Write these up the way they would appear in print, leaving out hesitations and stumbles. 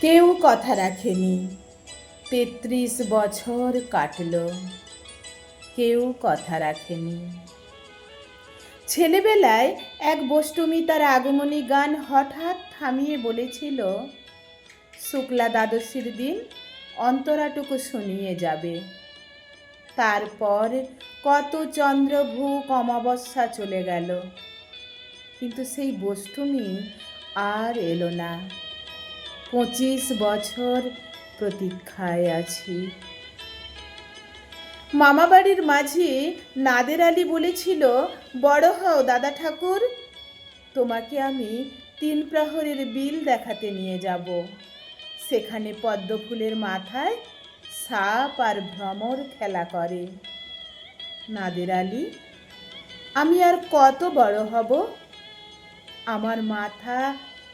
কেউ কথা রাখেনি। ৩৩ বছর কাটল, কেউ কথা রাখেনি। ছেলেবেলায় এক বষ্টমী তার আগমনী গান হঠাৎ থামিয়ে বলেছিল, শুক্লা দ্বাদশীর দিন অন্তরাটুকু শুনিয়ে যাবে। তারপর কত চন্দ্রভূক অমাবস্যা চলে গেল, কিন্তু সেই বষ্টমী আর এলো না। ২৫ বছর প্রতীক্ষায় আছি। মামাবাড়ির মাঝি নাদের আলী বলেছিল, বড় হও দাদা ঠাকুর, তোমাকে আমি ৩ প্রহরের বিল দেখাতে নিয়ে যাব। সেখানে পদ্মফুলের মাথায় সাপ আর ভ্রমর খেলা করে। নাদের আলী, আমি আর কত বড় হব? আমার মাথা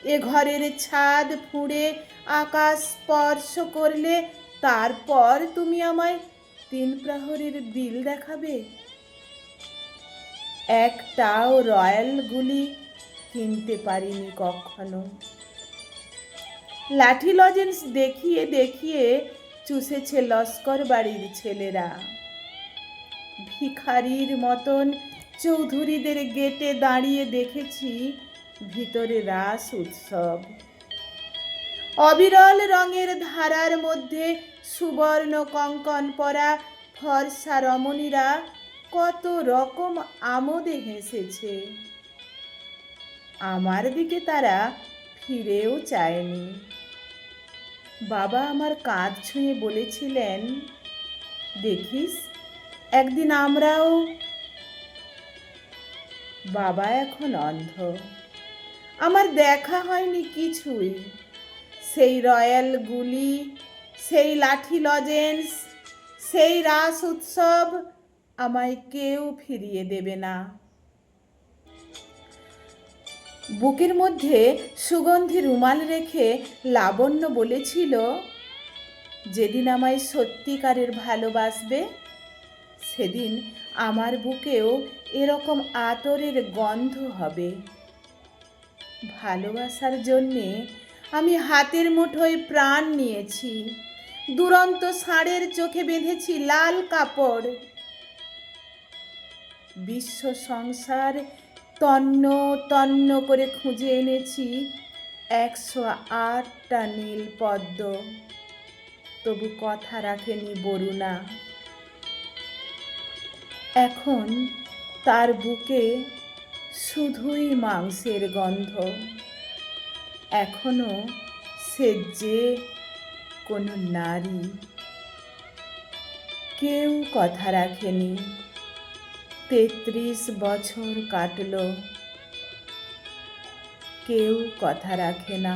এ ঘরের ছাদ ফুঁড়ে আকাশ স্পর্শ করলে তারপর তুমি আমায় ৩ প্রহরের বিল দেখাবে? একটাও রয়্যাল গুলি কিনতে পারিনি কখনো। লাঠি লজেন্স দেখিয়ে দেখিয়ে চুষেছে লস্কর বাড়ির ছেলেরা। ভিখারির মতন চৌধুরীদের গেটে দাঁড়িয়ে দেখেছি ভিতরে রাস উৎসব। অবিরল রঙের ধারার মধ্যে সুবর্ণ কঙ্কন পরা ফর্সা রমণীরা কত রকম আমোদে হেসেছে। আমার দিকে তারা ফিরেও চায়নি। বাবা আমার কাঁধ ছুঁয়ে বলেছিলেন, দেখিস একদিন আমরাও। বাবা এখন অন্ধ। আমার দেখা হয়নি কিছুই। সেই রয়্যাল গুলি, সেই লাঠি লজেন্স, সেই রাস উৎসব আমায় কেউ ফিরিয়ে দেবে না। বুকের মধ্যে সুগন্ধি রুমাল রেখে লাবণ্য বলেছিল, যেদিন আমায় সত্যিকারের ভালোবাসবে সেদিন আমার বুকেও এরকম আতরের গন্ধ হবে। ভালোবাসার জন্যে আমি হাতের মুঠোয় প্রাণ নিয়েছি। দুরন্ত ষাঁড়ের চোখে বেঁধেছি লাল কাপড়। বিশ্ব সংসার তন্ন তন্ন করে খুঁজে এনেছি ১০৮টা নীল পদ্ম, তবু কথা রাখেনি বরুণা। এখন তার বুকে শুধুই মাংসের গন্ধ। এখনো সে যে কোনো নারী। কেউ কথা রাখেনি। ৩৩ বছর কাটল, কেউ কথা রাখে না।